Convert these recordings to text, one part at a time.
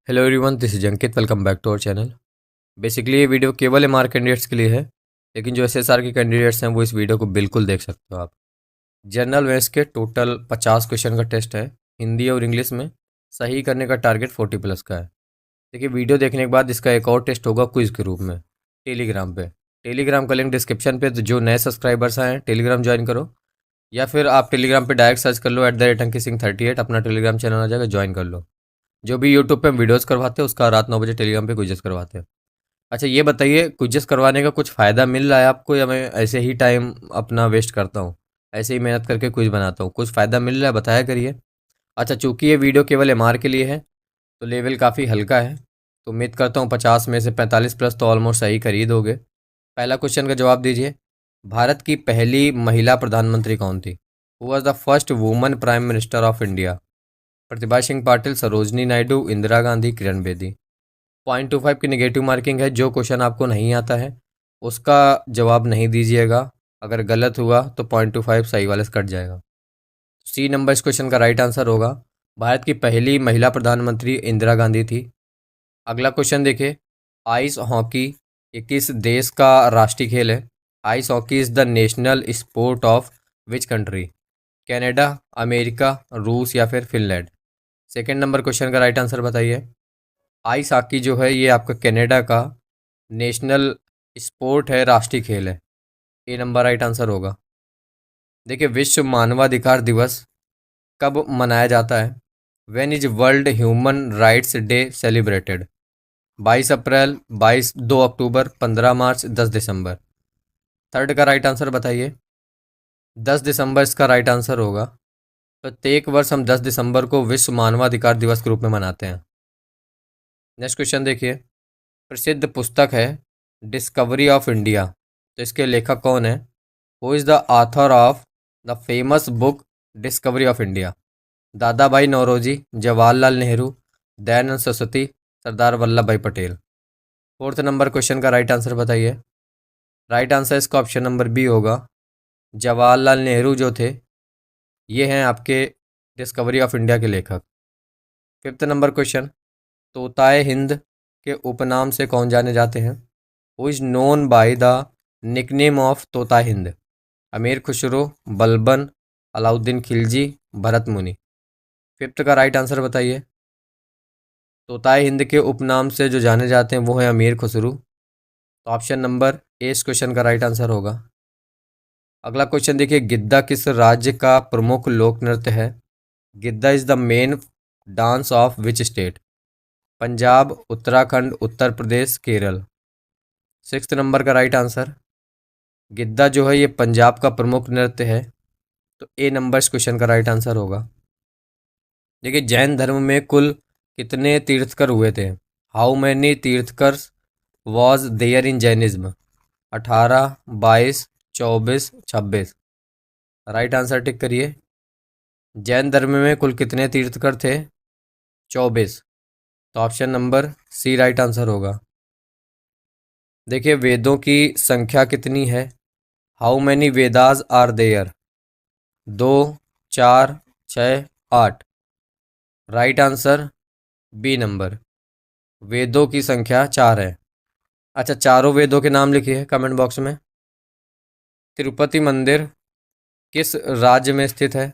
Hello everyone, this is Ankit. Welcome back to our channel. Basically ये video केवल MR candidates के लिए है, लेकिन जो एसएसआर के कैंडिडेट्स हैं वो इस वीडियो को बिल्कुल देख सकते हो आप। जनरल अवेयर्स के टोटल 50 क्वेश्चन का टेस्ट है, हिंदी और इंग्लिश में। सही करने का टारगेट 40 प्लस का है। देखिए, वीडियो देखने के बाद इसका एक और टेस्ट होगा क्विज के रूप में टेलीग्राम पे। टेलीग्राम का लिंक डिस्क्रिप्शन पे, तो जो नए सब्सक्राइबर्स आए हैं टेलीग्राम ज्वाइन करो, या फिर आप टेलीग्राम पे डायरेक्ट सर्च कर लो @अंकित सिंह 38, अपना टेलीग्राम चैनल आ जाएगा, ज्वाइन कर लो। जो भी यूट्यूब पे हम वीडियोस करवाते हैं उसका रात 9 बजे टेलीग्राम पे क्विज़ेस करवाते हैं। अच्छा, ये बताइए, क्विज़ेस करवाने का कुछ फ़ायदा मिल रहा है आपको, या मैं ऐसे ही टाइम अपना वेस्ट करता हूँ? ऐसे ही मेहनत करके क्विज़ बनाता हूँ, कुछ फ़ायदा मिल रहा है बताया करिए। अच्छा, चूँकि ये वीडियो केवल एमआर के लिए है तो लेवल काफ़ी हल्का है, तो उम्मीद करता हूँ 50 में से 45 प्लस तो ऑलमोस्ट सही कर ही दोगे। पहला क्वेश्चन का जवाब दीजिए। भारत की पहली महिला प्रधानमंत्री कौन थी? Who was the first woman prime minister of India? Pratibha Singh Patil, Sarojini Naidu, Indira Gandhi, Kiran Bedi. 0.25 की नेगेटिव मार्किंग है। जो क्वेश्चन आपको नहीं आता है उसका जवाब नहीं दीजिएगा। अगर गलत हुआ तो 0.25 सही वाले से कट जाएगा। सी नंबर इस क्वेश्चन का राइट आंसर होगा। भारत की पहली महिला प्रधानमंत्री इंदिरा गांधी थी। अगला क्वेश्चन देखिए। आइस हॉकी ये किस देश का राष्ट्रीय खेल है? Ice hockey is the national sport of which country? Canada, America, रूस या फिर फिनलैंड? सेकेंड नंबर क्वेश्चन का राइट आंसर बताइए। आइस हॉकी जो है ये आपका कनाडा का नेशनल स्पोर्ट है, राष्ट्रीय खेल है। ए नंबर राइट आंसर होगा। देखिए, विश्व मानवाधिकार दिवस कब मनाया जाता है? When is world human rights day celebrated? 22 April, 2 October, 15 March, 10 December? Third का राइट आंसर बताइए। 10 दिसंबर इसका राइट आंसर होगा। प्रत्येक वर्ष हम 10 दिसंबर को विश्व मानवाधिकार दिवस के रूप में मनाते हैं। नेक्स्ट क्वेश्चन देखिए। प्रसिद्ध पुस्तक है डिस्कवरी ऑफ इंडिया, तो इसके लेखक कौन है? Who is the author of the famous book discovery of India? दादा भाई नौरोजी, जवाहरलाल नेहरू, दयानंद सरस्वती, सरदार वल्लभ भाई पटेल? फोर्थ नंबर क्वेश्चन का राइट आंसर बताइए। राइट आंसर इसका ऑप्शन नंबर बी होगा। जवाहरलाल नेहरू जो थे ये हैं आपके डिस्कवरी ऑफ इंडिया के लेखक। Fifth number question. तोताए हिंद के उपनाम से कौन जाने जाते हैं? Who is known by the nickname of Tota Hind? अमीर खुसरो, बलबन, अलाउद्दीन खिलजी, भरत मुनि? फिफ्थ का राइट आंसर बताइए। तोताए हिंद के उपनाम से जो जाने जाते हैं वो है अमीर खुसरो, तो ऑप्शन नंबर ए इस क्वेश्चन का राइट आंसर होगा। अगला क्वेश्चन देखिए। गिद्दा किस राज्य का प्रमुख लोक नृत्य है? Giddha is the main dance of which state? Punjab, Uttarakhand, Uttar Pradesh, Kerala? Sixth number का राइट आंसर। गिद्दा जो है ये पंजाब का प्रमुख नृत्य है, तो ए नंबर इस क्वेश्चन का राइट आंसर होगा। देखिए, जैन धर्म में कुल कितने तीर्थकर हुए थे? How many tirthankar was there in Jainism? 18, 22, 24, 26? Right answer tick करिए। जैन धर्म में कुल कितने तीर्थकर थे? 24, तो option number C right answer होगा। देखिए, वेदों की संख्या कितनी है? How many Vedas are there? 2, 4, 6, 8? Right answer B number. वेदों की संख्या 4 है। अच्छा, चारों वेदों के नाम लिखिए कमेंट बॉक्स में। तिरुपति मंदिर किस राज्य में स्थित है?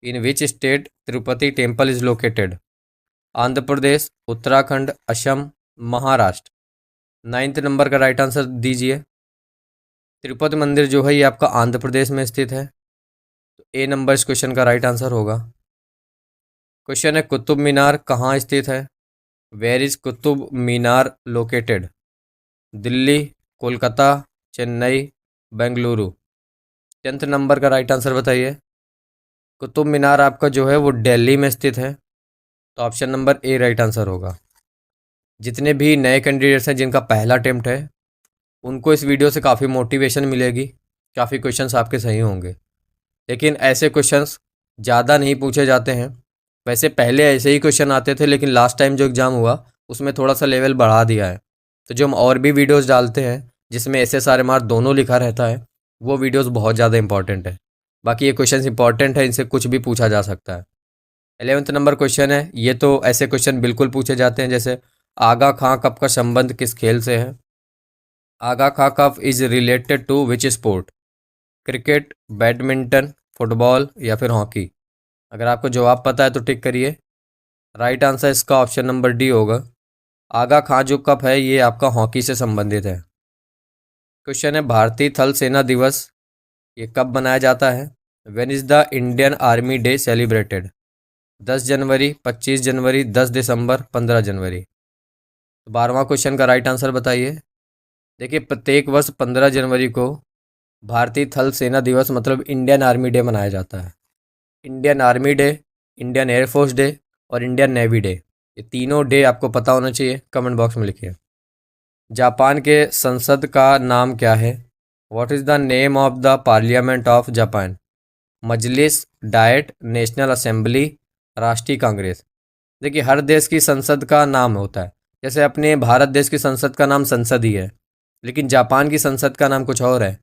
In which state Tirupati temple is located? Andhra Pradesh, Uttarakhand, Assam, Maharashtra? Ninth number का राइट आंसर दीजिए। तिरुपति मंदिर जो है ये आपका आंध्र प्रदेश में स्थित है, तो ए नंबर इस क्वेश्चन का राइट आंसर होगा। क्वेश्चन है, कुतुब मीनार कहाँ स्थित है? Where is Qutub Minar located? Delhi, Kolkata, Chennai, Bengaluru? 10th number का राइट आंसर बताइए। कुतुब मीनार आपका जो है वो दिल्ली में स्थित है, तो ऑप्शन नंबर ए राइट आंसर होगा। जितने भी नए कैंडिडेट्स हैं जिनका पहला अटेम्प्ट है उनको इस वीडियो से काफ़ी मोटिवेशन मिलेगी, काफ़ी क्वेश्चंस आपके सही होंगे। लेकिन ऐसे क्वेश्चंस ज़्यादा नहीं पूछे जाते हैं। वैसे पहले ऐसे ही क्वेश्चन आते थे, लेकिन लास्ट टाइम जो एग्ज़ाम हुआ उसमें थोड़ा सा लेवल बढ़ा दिया है। तो जो हम और भी वीडियोस डालते हैं जिसमें SSR MR दोनों लिखा रहता है, वो वीडियोस बहुत ज़्यादा इंपॉर्टेंट है। बाकी ये क्वेश्चंस इंपॉर्टेंट है, इनसे कुछ भी पूछा जा सकता है। 11th नंबर क्वेश्चन है। ये तो ऐसे क्वेश्चन बिल्कुल पूछे जाते हैं, जैसे आगा खां कप का संबंध किस खेल से है। Aga Khan cup is related to which sport. Cricket, badminton, football या फिर हॉकी। अगर आपको जवाब पता है तो टिक करिए। राइट आंसर इसका ऑप्शन नंबर डी होगा। आगा खां जो कप है ये आपका हॉकी से संबंधित है। क्वेश्चन है भारतीय थल सेना दिवस ये कब मनाया जाता है। When is the Indian army day celebrated. 10 जनवरी, 25 जनवरी, 10 दिसंबर, 15 जनवरी। तो 12वां क्वेश्चन का राइट आंसर बताइए। देखिए, प्रत्येक वर्ष 15 जनवरी को भारतीय थल सेना दिवस मतलब इंडियन आर्मी डे मनाया जाता है। Indian army day, Indian air force day और इंडियन नेवी डे, ये तीनों डे आपको पता होना चाहिए। कमेंट बॉक्स में लिखिए। जापान के संसद का नाम क्या है। What is the name of the parliament of Japan. Majlis, diet, national assembly, राष्ट्रीय कांग्रेस। देखिए, हर देश की संसद का नाम होता है। जैसे अपने भारत देश की संसद का नाम संसद ही है, लेकिन जापान की संसद का नाम कुछ और है।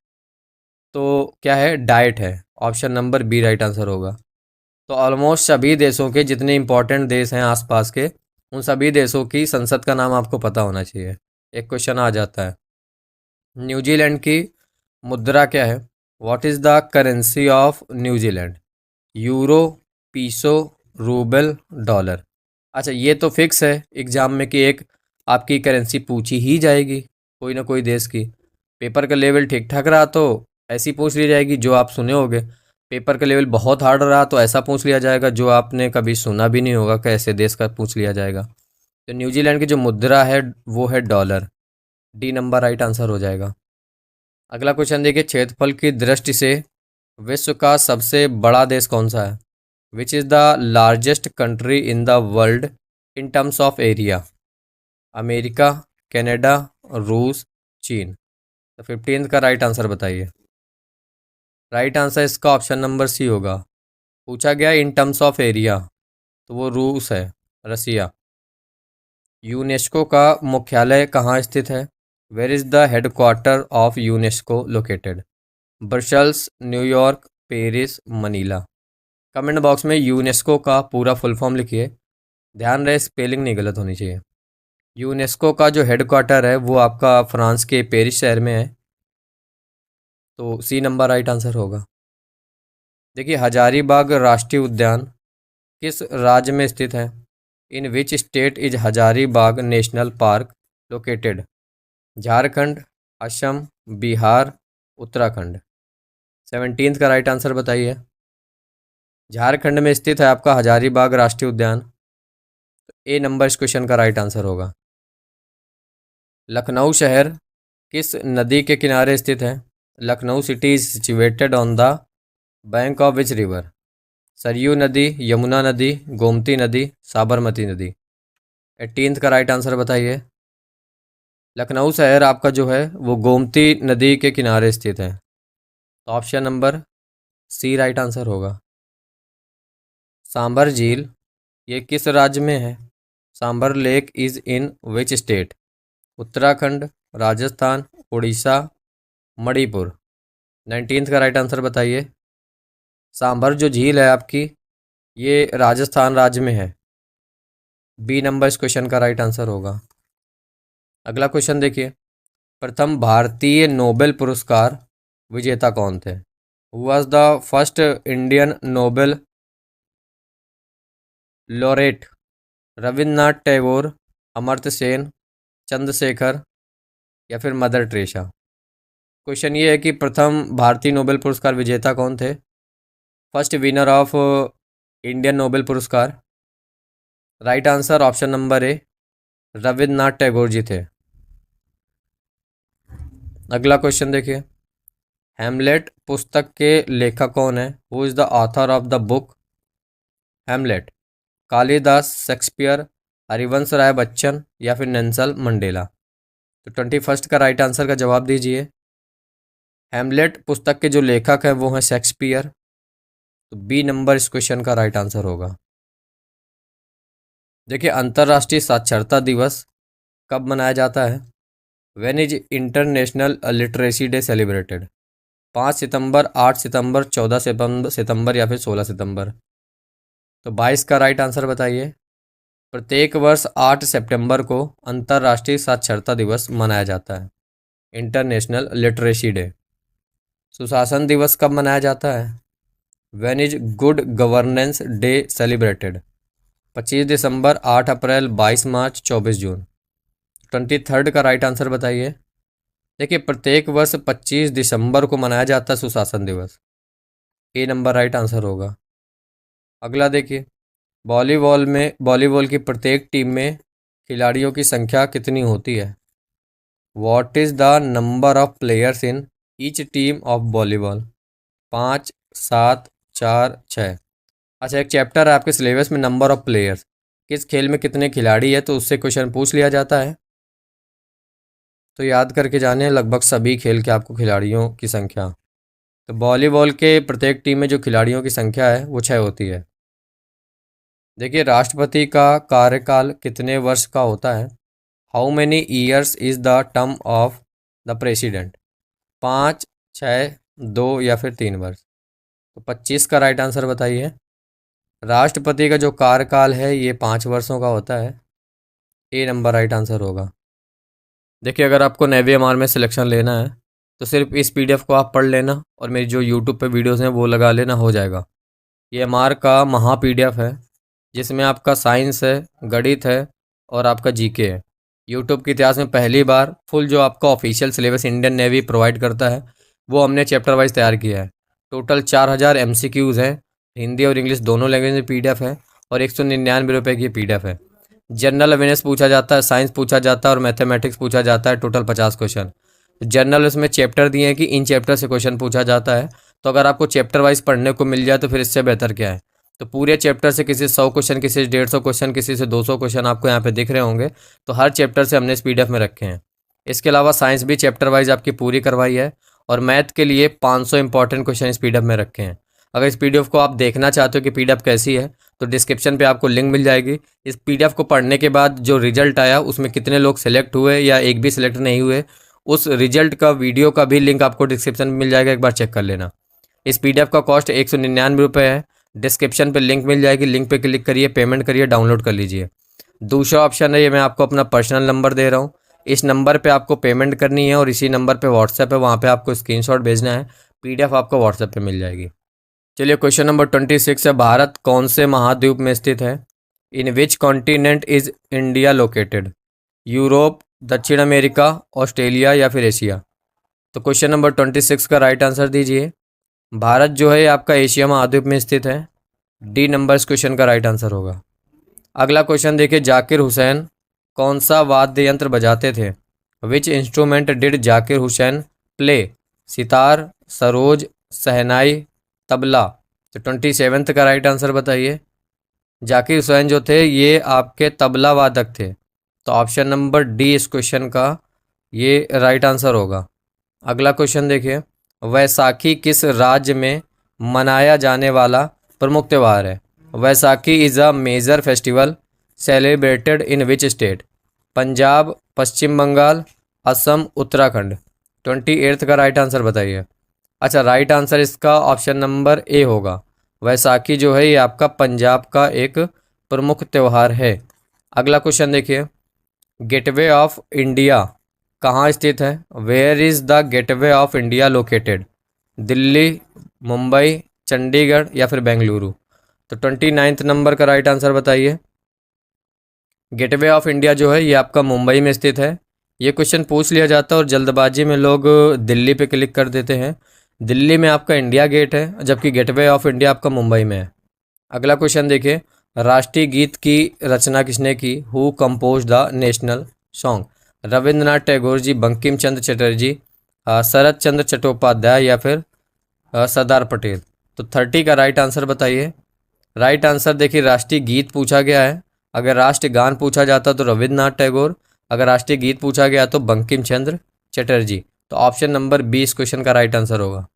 तो क्या है, डाइट है। Option number B right answer होगा। तो ऑलमोस्ट सभी देशों के जितने इंपॉर्टेंट देश हैं आसपास के, उन सभी देशों की संसद का नाम आपको पता होना चाहिए। एक क्वेश्चन आ जाता है, न्यूजीलैंड की मुद्रा क्या है। What is the currency of New Zealand. Euro, peso, rouble, dollar. अच्छा, ये तो फिक्स है एग्जाम में कि एक आपकी करेंसी पूछी ही जाएगी कोई ना कोई देश की। पेपर का लेवल ठीक ठाक रहा तो ऐसी पूछ ली जाएगी जो आप सुने होगे। पेपर का लेवल बहुत हार्ड रहा तो ऐसा पूछ लिया जाएगा जो आपने कभी सुना भी नहीं होगा, कैसे देश का पूछ लिया जाएगा। तो न्यूजीलैंड की जो मुद्रा है वो है dollar. D number right answer हो जाएगा। अगला क्वेश्चन देखिए, क्षेत्रफल की दृष्टि से विश्व का सबसे बड़ा देश कौन सा है। Which is the largest country in the world in terms of area. America, Canada, रूस, चीन। तो 15th का राइट आंसर बताइए। राइट आंसर इसका ऑप्शन नंबर सी होगा। पूछा गया इन टर्म्स ऑफ एरिया, तो वो रूस है, रसिया। यूनेस्को का मुख्यालय कहाँ स्थित है। Where is the headquarter of UNESCO located. Brussels, New York, Paris, Manila. Comment box में यूनेस्को का पूरा फुल फॉर्म लिखिए। ध्यान रहे स्पेलिंग नहीं गलत होनी चाहिए। यूनेस्को का जो हेडक्वार्टर है वो आपका फ्रांस के पेरिस शहर में है। तो सी नंबर राइट आंसर होगा। देखिए, हजारीबाग राष्ट्रीय उद्यान किस राज्य में स्थित है। In which state is Hazaribagh national park located. Jharkhand, Assam, Bihar, Uttarakhand. 17th का राइट आंसर बताइए। झारखंड में स्थित है आपका हजारीबाग राष्ट्रीय उद्यान। तो ए नंबर इस क्वेश्चन का राइट आंसर होगा। लखनऊ शहर किस नदी के किनारे स्थित है। Lucknow city is situated on the bank of which river. Saryu नदी, यमुना नदी, गोमती नदी, साबरमती नदी। 18th का राइट आंसर बताइए। लखनऊ शहर आपका जो है वो गोमती नदी के किनारे स्थित है। तो option number C right answer होगा। सांभर झील ये किस राज्य में है। Sambhar lake is in which state. Uttarakhand, Rajasthan, Orissa, Manipur. 19th का राइट आंसर बताइए। सांभर जो झील है आपकी ये राजस्थान राज्य में है। बी नंबर इस क्वेश्चन का राइट आंसर होगा। अगला क्वेश्चन देखिए, प्रथम भारतीय नोबेल पुरस्कार विजेता कौन थे। Who was the first Indian Nobel laureate. Rabindranath Tagore, Amartya Sen, Chandrashekhar या फिर मदर टेरेसा। क्वेश्चन ये है कि प्रथम भारतीय नोबेल पुरस्कार विजेता कौन थे। First winner of Indian Nobel पुरस्कार। Right answer option number A, Rabindranath Tagore ji थे। अगला क्वेश्चन देखिए, हैमलेट पुस्तक के लेखक कौन है। Who is the author of the book Hamlet. Kalidas, Shakespeare, Harivansh Rai Bachchan या फिर नेल्सन मंडेला। तो 21st का राइट आंसर का जवाब दीजिए। हैमलेट पुस्तक के जो लेखक हैं वो हैं शेक्सपियर। तो बी नंबर इस क्वेश्चन का राइट आंसर होगा। देखिए, अंतर्राष्ट्रीय साक्षरता दिवस कब मनाया जाता है। When is international literacy day celebrated. 5 सितंबर, 8 सितंबर, 14 सितंबर या फिर 16 सितंबर। तो 22 का राइट आंसर बताइए। प्रत्येक वर्ष 8 सितंबर को अंतर्राष्ट्रीय साक्षरता दिवस मनाया जाता है, इंटरनेशनल लिटरेसी डे। सुशासन दिवस कब मनाया जाता है? When is good governance day celebrated? 25 दिसंबर, 8 अप्रैल, 22 मार्च, 24 जून। 23 का राइट आंसर बताइए। देखिए, प्रत्येक वर्ष 25 दिसंबर को मनाया जाता है सुशासन दिवस। ए नंबर राइट आंसर होगा। अगला देखिए, वॉलीबॉल की प्रत्येक टीम में खिलाड़ियों की संख्या कितनी होती है? What is the number of players in each team of volleyball? 5, 7, 4, 6। अच्छा, एक चैप्टर है आपके सिलेबस में, नंबर ऑफ प्लेयर्स, किस खेल में कितने खिलाड़ी है, तो उससे क्वेश्चन पूछ लिया जाता है। तो याद करके जाने लगभग सभी खेल के आपको खिलाड़ियों की संख्या। तो वॉलीबॉल के प्रत्येक टीम में जो खिलाड़ियों की संख्या है वो 6 होती है। देखिए, राष्ट्रपति का कार्यकाल कितने वर्ष का होता है? How many years is the term of the president? 5, 6, 2 या फिर 3 वर्ष। तो 25 का राइट आंसर बताइए। राष्ट्रपति का जो कार्यकाल है ये 5 वर्षों का होता है। ए नंबर राइट आंसर होगा। देखिए, अगर आपको नेवी एमआर में सिलेक्शन लेना है तो सिर्फ इस पीडीएफ को आप पढ़ लेना और मेरी जो यूट्यूब पे वीडियोस हैं वो लगा लेना, हो जाएगा। ये एमआर का महा पीडीएफ है जिसमें आपका साइंस है, गणित है और आपका जीके है। यूट्यूब के इतिहास में पहली बार फुल जो आपका official syllabus Indian navy provide करता है वो हमने चैप्टर वाइज तैयार किया है। टोटल 4000 MCQs हैं, हिंदी और इंग्लिश दोनों लैंग्वेज में पीडीएफ है और 199 रुपये की पीडीएफ है। जनरल अवेयरनेस पूछा जाता है, साइंस पूछा जाता है और मैथमेटिक्स पूछा जाता है। Total 50 question. जनरल उसमें चैप्टर दिए हैं कि इन चैप्टर से क्वेश्चन पूछा जाता है। तो अगर आपको चैप्टर वाइज पढ़ने को मिल जाए तो फिर इससे बेहतर क्या है। तो पूरे चैप्टर से किसी 100 क्वेश्चन, किसी से 150 क्वेश्चन, किसी से 200 क्वेश्चन आपको यहाँ पे दिख रहे होंगे। तो हर चैप्टर से हमने इस पीडीएफ में रखे हैं। इसके अलावा साइंस भी चैप्टर वाइज आपकी पूरी करवाई है और मैथ के लिए 500 इंपॉर्टेंट क्वेश्चन इस पीडीएफ में रखे हैं। अगर इस पीडीएफ को आप देखना चाहते हो कि पीडीएफ कैसी है तो डिस्क्रिप्शन पे आपको लिंक मिल जाएगी। इस पीडीएफ को पढ़ने के बाद जो रिजल्ट आया उसमें कितने लोग सिलेक्ट हुए या एक भी सिलेक्ट नहीं हुए, उस रिजल्ट का वीडियो का भी लिंक आपको डिस्क्रिप्शन में मिल जाएगा, एक बार चेक कर लेना। इस पीडीएफ का कॉस्ट 199 रुपये है। डिस्क्रिप्शन पे लिंक मिल जाएगी, लिंक पे क्लिक करिए, पेमेंट करिए, डाउनलोड कर लीजिए। दूसरा ऑप्शन है, ये मैं आपको अपना पर्सनल नंबर दे रहा हूँ। इस नंबर पे आपको पेमेंट करनी है और इसी नंबर पे व्हाट्सएप है, वहाँ पे आपको स्क्रीनशॉट भेजना है। पीडीएफ आपको व्हाट्सएप पे मिल जाएगी। चलिए, क्वेश्चन नंबर 26 है, भारत कौन से महाद्वीप में स्थित है? In which continent is India located? Europe, दक्षिण अमेरिका, ऑस्ट्रेलिया या फिर एशिया? तो क्वेश्चन नंबर 26 का राइट आंसर दीजिए। भारत जो है आपका एशिया महाद्वीप में स्थित है। डी नंबर इस क्वेश्चन का राइट आंसर होगा। अगला क्वेश्चन देखिए, जाकिर हुसैन कौन सा वाद्य यंत्र बजाते थे? Which instrument did Zakir Hussain play? Sitar, sarod, shehnai, tabla? तो 27 का राइट आंसर बताइए। जाकिर हुसैन जो थे ये आपके तबला वादक थे। तो ऑप्शन नंबर डी इस क्वेश्चन का ये राइट आंसर होगा। अगला क्वेश्चन देखिए, वैसाखी किस राज्य में मनाया जाने वाला प्रमुख त्यौहार है? Vaisakhi is a major festival celebrated in which state? Punjab, पश्चिम बंगाल, असम, उत्तराखंड? 28 का राइट आंसर बताइए। अच्छा, राइट आंसर इसका ऑप्शन नंबर ए होगा। वैसाखी जो है ये आपका पंजाब का एक प्रमुख त्यौहार है। अगला क्वेश्चन देखिए, गेटवे ऑफ इंडिया कहाँ स्थित है? Where is the gateway of India located? Delhi, Mumbai, Chandigarh या फिर बेंगलुरु? तो 29 नंबर का राइट आंसर बताइए। गेटवे ऑफ इंडिया जो है ये आपका मुंबई में स्थित है। ये क्वेश्चन पूछ लिया जाता है और जल्दबाजी में लोग दिल्ली पे क्लिक कर देते हैं। दिल्ली में आपका इंडिया गेट है जबकि गेटवे ऑफ इंडिया आपका मुंबई में है। अगला क्वेश्चन देखिए, राष्ट्रीय गीत की रचना किसने की? Who compose the national song? Rabindranath Tagore ji, Bankim Chandra Chatterjee, Sharat Chandra Chattopadhyay या फिर सरदार पटेल? तो 30 का राइट आंसर बताइए। राइट आंसर देखिए, राष्ट्रीय गीत पूछा गया है। अगर राष्ट्रीय गान पूछा जाता तो रविंद्रनाथ टैगोर, अगर राष्ट्रीय गीत पूछा गया तो बंकिम चंद्र चटर्जी। तो ऑप्शन नंबर बी इस क्वेश्चन का राइट आंसर होगा।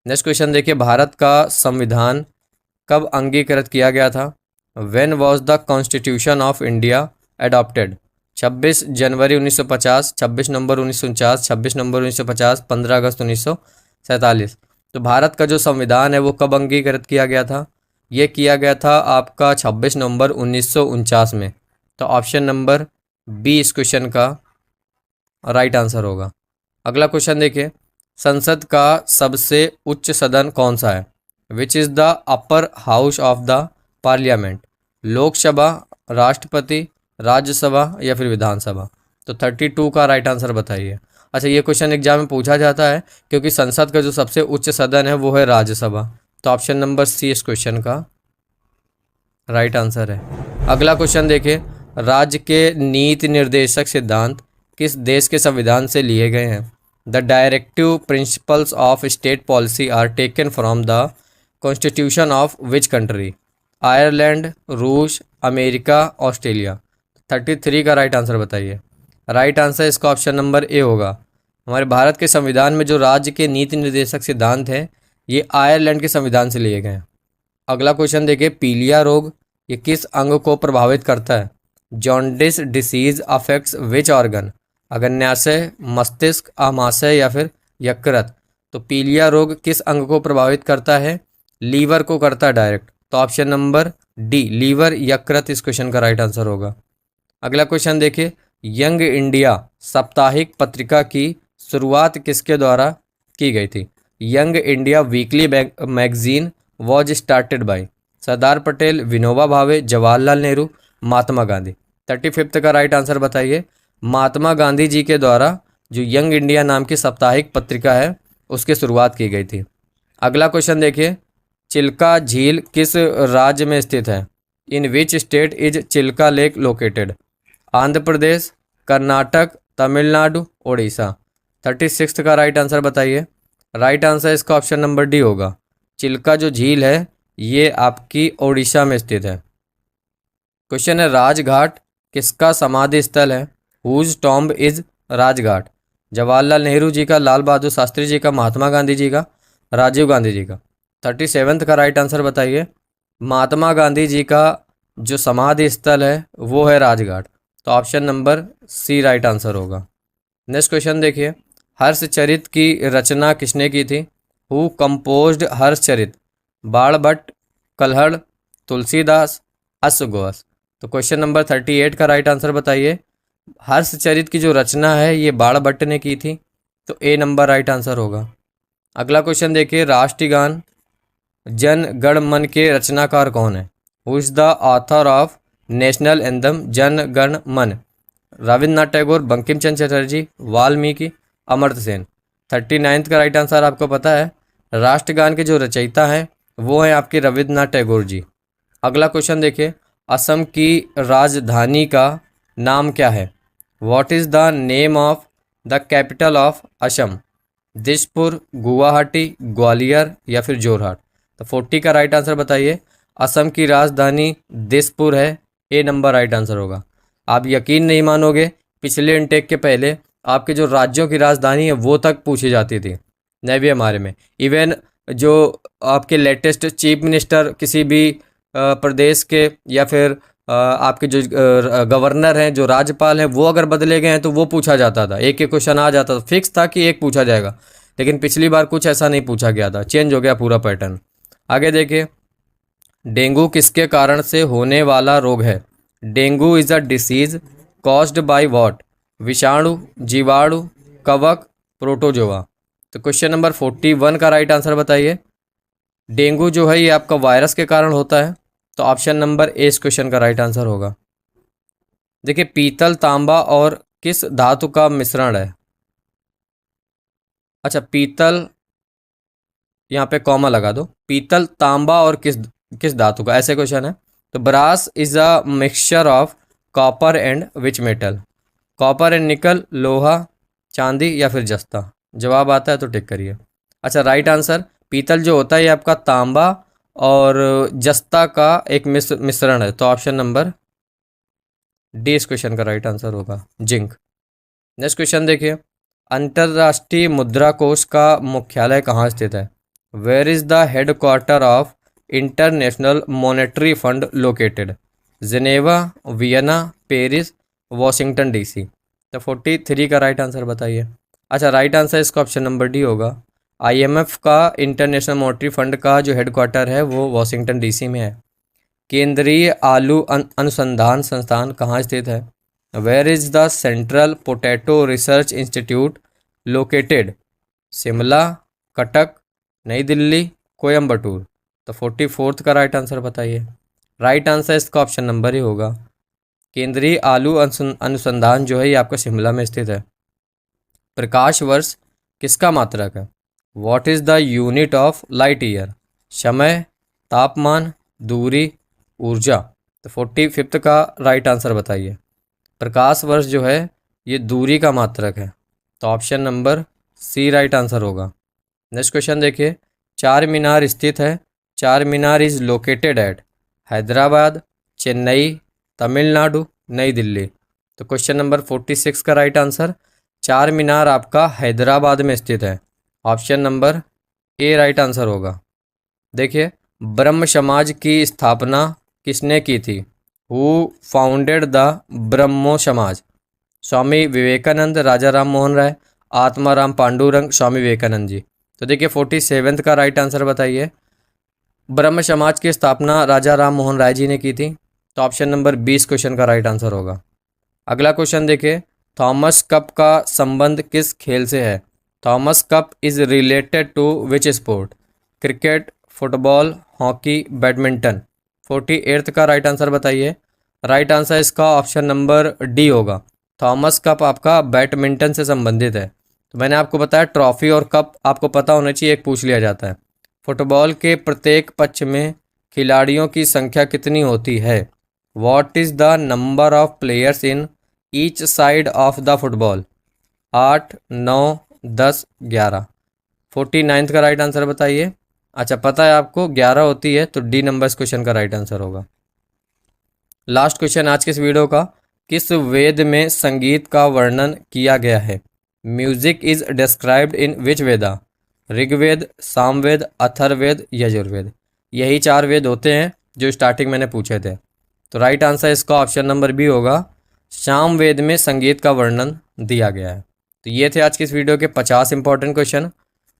नेक्स्ट क्वेश्चन देखिए, भारत का संविधान कब अंगीकृत किया गया था? When was the constitution of India adopted? 26 जनवरी 1950, 26 नवंबर 1949, 26 नवंबर 1950, 15 अगस्त 1947? तो भारत का जो संविधान है वो कब अंगीकृत किया गया था? ये किया गया था आपका 26 नवंबर 1949 में। तो ऑप्शन नंबर बी इस क्वेश्चन का राइट आंसर होगा। अगला क्वेश्चन देखिए, संसद का सबसे उच्च सदन कौन सा है? Which is the upper house of the parliament? Lok Sabha, राष्ट्रपति, राज्यसभा या फिर विधानसभा? तो 32 का राइट आंसर बताइए। अच्छा, ये क्वेश्चन एग्जाम में पूछा जाता है क्योंकि संसद का जो सबसे उच्च सदन है वो है राज्यसभा। तो ऑप्शन नंबर सी इस क्वेश्चन का राइट आंसर है। अगला क्वेश्चन देखिए, राज्य के नीति निर्देशक सिद्धांत किस देश के संविधान से लिए गए हैं? The directive principles of state policy are taken from the constitution of which country? Ireland, रूस, अमेरिका, ऑस्ट्रेलिया? 33 का राइट आंसर बताइए। राइट आंसर इसका ऑप्शन नंबर ए होगा। हमारे भारत के संविधान में जो राज्य के नीति निर्देशक सिद्धांत हैं ये आयरलैंड के संविधान से लिए गए हैं। अगला क्वेश्चन देखिए, पीलिया रोग ये किस अंग को प्रभावित करता है? Jaundice disease affects which organ? अग्न्याशय, मस्तिष्क, आमाशय या फिर यकृत? तो पीलिया रोग किस अंग को प्रभावित करता है? लीवर को करता है डायरेक्ट। तो ऑप्शन नंबर डी लीवर, यकृत इस क्वेश्चन का राइट आंसर होगा। अगला क्वेश्चन देखिए, यंग इंडिया साप्ताहिक पत्रिका की शुरुआत किसके द्वारा की गई थी? Young India weekly magazine was started by Sardar Patel, Vinoba Bhave, Jawaharlal Nehru, Mahatma Gandhi? 35 का राइट आंसर बताइए। महात्मा गांधी जी के द्वारा जो यंग इंडिया नाम की साप्ताहिक पत्रिका है उसकी शुरुआत की गई थी। अगला क्वेश्चन देखिए, चिल्का झील किस राज्य में स्थित है? In which state is Chilka lake located? Andhra Pradesh, Karnataka, Tamil Nadu, Odisha? 36 का राइट आंसर बताइए। राइट आंसर इसका ऑप्शन नंबर डी होगा। चिल्का जो झील है ये आपकी ओडिशा में स्थित है। क्वेश्चन है, राजघाट किसका समाधि स्थल है? Whose tomb is Rajghat? Jawaharlal Nehru ji का, लाल बहादुर शास्त्री जी का, महात्मा गांधी जी का, राजीव गांधी जी का? 37 का राइट आंसर बताइए। महात्मा गांधी जी का जो समाधि स्थल है वो है राजघाट। तो option number C right answer होगा। नेक्स्ट क्वेश्चन देखिए, हर्षचरित की रचना किसने की थी? Who composed Harshacharita? बाणभट्ट, कल्हड़, तुलसीदास, अश्वघोष? तो क्वेश्चन नंबर 38 का राइट आंसर बताइए। हर्षचरित की जो रचना है ये बाणभट्ट ने की थी। तो ए नंबर राइट आंसर होगा। अगला क्वेश्चन देखिए, राष्ट्रीय गान जन गण मन के रचनाकार कौन है? Who is the author of national anthem Jana Gana मन? रविन्द्रनाथ टैगोर, बंकिम चंद्र चटर्जी, वाल्मीकि, अमर्त्य सेन? 39 का राइट आंसर आपको पता है। राष्ट्रगान के जो रचयिता हैं वो हैं आपके रविन्द्रनाथ टैगोर जी। अगला क्वेश्चन देखिए, असम की राजधानी का नाम क्या है? What is the name of the capital of Assam? Dispur, Guwahati, Gwalior या फिर जोरहाट? तो 40 का राइट आंसर बताइए। असम की राजधानी दिसपुर है। ए नंबर राइट आंसर होगा। आप यकीन नहीं मानोगे, पिछले इनटेक के पहले आपके जो राज्यों की राजधानी है वो तक पूछी जाती थी नेवी हमारे में। इवन जो आपके लेटेस्ट चीफ मिनिस्टर किसी भी प्रदेश के या फिर आपके जो गवर्नर हैं, जो राज्यपाल हैं, वो अगर बदले गए हैं तो वो पूछा जाता था। एक क्वेश्चन आ जाता था, फिक्स था कि एक पूछा जाएगा। लेकिन पिछली बार कुछ ऐसा नहीं पूछा गया था, चेंज हो गया पूरा पैटर्न। आगे देखिए, डेंगू किसके कारण से होने वाला रोग है? Dengue is a disease caused by what? विषाणु, जीवाणु, कवक, प्रोटोजोआ? तो क्वेश्चन नंबर 41 का राइट आंसर बताइए। डेंगू जो है ये आपका वायरस के कारण होता है। तो ऑप्शन नंबर ए इस क्वेश्चन का राइट आंसर होगा। देखिए, पीतल, तांबा और किस धातु का मिश्रण है? अच्छा, पीतल, यहाँ पे कॉमा लगा दो। पीतल, तांबा और किस किस धातु का, ऐसे क्वेश्चन है। तो brass is a mixture of copper and which metal? Copper and nickel, लोहा, चांदी या फिर जस्ता? जवाब आता है तो टिक करिए। अच्छा, राइट आंसर पीतल जो होता है ये आपका तांबा और जस्ता का एक मिश्रण है। तो ऑप्शन नंबर डी इस क्वेश्चन का राइट आंसर होगा, जिंक। नेक्स्ट क्वेश्चन देखिए, अंतर्राष्ट्रीय मुद्रा कोष का मुख्यालय कहाँ स्थित है? Where is the headquarter of international monetary fund located? Geneva, Vienna, Paris, Washington DC? तो 43 का राइट आंसर बताइए। अच्छा, राइट आंसर इसका ऑप्शन नंबर डी होगा। IMF का इंटरनेशनल मॉनेटरी फंड का जो हेडक्वार्टर है वो वॉशिंगटन DC में है। केंद्रीय आलू अनुसंधान संस्थान कहाँ स्थित है? Where is the central potato research institute located? Shimla, Cuttack, Nai Delhi, Coimbatore. तो 44th का राइट आंसर बताइए। राइट आंसर इसका ऑप्शन नंबर ही होगा। केंद्रीय आलू अनुसंधान जो है ये आपका शिमला में स्थित है। प्रकाश वर्ष किसका मात्रक है? What is the unit of light year? समय, तापमान, दूरी, ऊर्जा। तो 45th का राइट आंसर बताइए। प्रकाश वर्ष जो है ये दूरी का मात्रक है, तो option number C right answer होगा। नेक्स्ट क्वेश्चन देखिए, चार मीनार स्थित है। Charminar is located at Hyderabad, Chennai, Tamil Nadu, New Delhi. तो क्वेश्चन नंबर 46 का राइट आंसर, चार मीनार आपका हैदराबाद में स्थित है। ऑप्शन नंबर ए राइट आंसर होगा। देखिए, ब्रह्म समाज की स्थापना किसने की थी? हु फाउंडेड द ब्रह्मो समाज? स्वामी विवेकानंद, राजा राम मोहन राय, आत्माराम पांडुरंग, स्वामी विवेकानंद जी। तो देखिए 47th का राइट आंसर बताइए। ब्रह्म समाज की स्थापना राजा राम मोहन राय जी ने की थी, तो ऑप्शन नंबर 20 क्वेश्चन का राइट आंसर होगा। अगला क्वेश्चन देखिए, थॉमस कप का संबंध किस खेल से है? Thomas Cup is related to which sport? Cricket, football, hockey, badminton. 48th का राइट आंसर बताइए। राइट आंसर इसका ऑप्शन नंबर डी होगा। थॉमस कप आपका बैडमिंटन से संबंधित है। तो मैंने आपको बताया ट्रॉफी और कप आपको पता होना चाहिए, एक पूछ लिया जाता है। फुटबॉल के प्रत्येक पक्ष में खिलाड़ियों की संख्या कितनी होती है? What is the number of players in each side of the football? 8, 9, 10, 11। 49th का राइट आंसर बताइए। अच्छा, पता है आपको 11 होती है, तो डी नंबर इस क्वेश्चन का राइट आंसर होगा। लास्ट क्वेश्चन आज के इस वीडियो का, किस वेद में संगीत का वर्णन किया गया है? म्यूजिक इज डिस्क्राइब्ड इन विच वेदा? ऋग्वेद, सामवेद, अथर्ववेद, यजुर्वेद। यही चार वेद होते हैं जो स्टार्टिंग मैंने पूछे थे। तो राइट आंसर इसका ऑप्शन नंबर बी होगा। सामवेद में संगीत का वर्णन दिया गया है। तो ये थे आज की इस वीडियो के 50 इंपॉर्टेंट क्वेश्चन।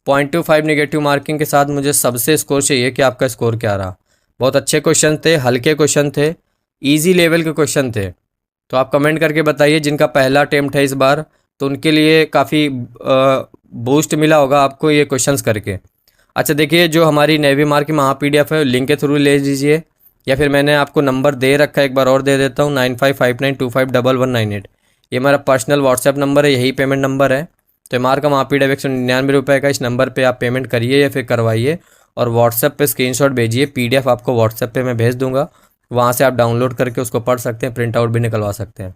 0.25 नेगेटिव मार्किंग के साथ मुझे सबसे स्कोर चाहिए कि आपका स्कोर क्या रहा। बहुत अच्छे क्वेश्चन थे, हल्के क्वेश्चन थे, इजी लेवल के क्वेश्चन थे। तो आप कमेंट करके बताइए, जिनका पहला अटेम्प्ट है इस बार, तो उनके लिए काफ़ी बूस्ट मिला होगा आपको ये क्वेश्चंस करके। अच्छा देखिए, जो हमारी नेवी मार्क की महा PDF है, लिंक के थ्रू ले लीजिए, या फिर मैंने आपको नंबर दे रखा है, एक बार और दे देता हूँ, 9559251198। ये मेरा पर्सनल व्हाट्सएप नंबर है, यही पेमेंट नंबर है। तो MR का महा PDF 199 रुपये का, इस नंबर पे आप पेमेंट करिए या फिर करवाइए, और व्हाट्सएप पे स्क्रीनशॉट भेजिए। PDF आपको व्हाट्सएप पे मैं भेज दूंगा, वहाँ से आप डाउनलोड करके उसको पढ़ सकते हैं, प्रिंट आउट भी निकलवा सकते हैं।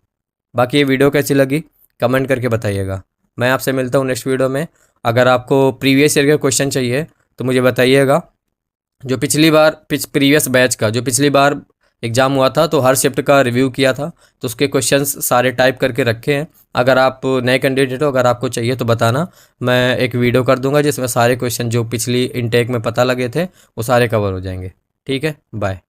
बाकी ये वीडियो कैसी लगी कमेंट करके बताइएगा। मैं आपसे मिलता हूँ नेक्स्ट वीडियो में। अगर आपको प्रीवियस ईयर का क्वेश्चन चाहिए तो मुझे बताइएगा। जो पिछली बार प्रीवियस बैच का जो पिछली बार एग्ज़ाम हुआ था, तो हर शिफ्ट का रिव्यू किया था, तो उसके क्वेश्चंस सारे टाइप करके रखे हैं। अगर आप नए कैंडिडेट हो, अगर आपको चाहिए तो बताना, मैं एक वीडियो कर दूंगा जिसमें सारे क्वेश्चन जो पिछली इनटेक में पता लगे थे वो सारे कवर हो जाएंगे। ठीक है, बाय।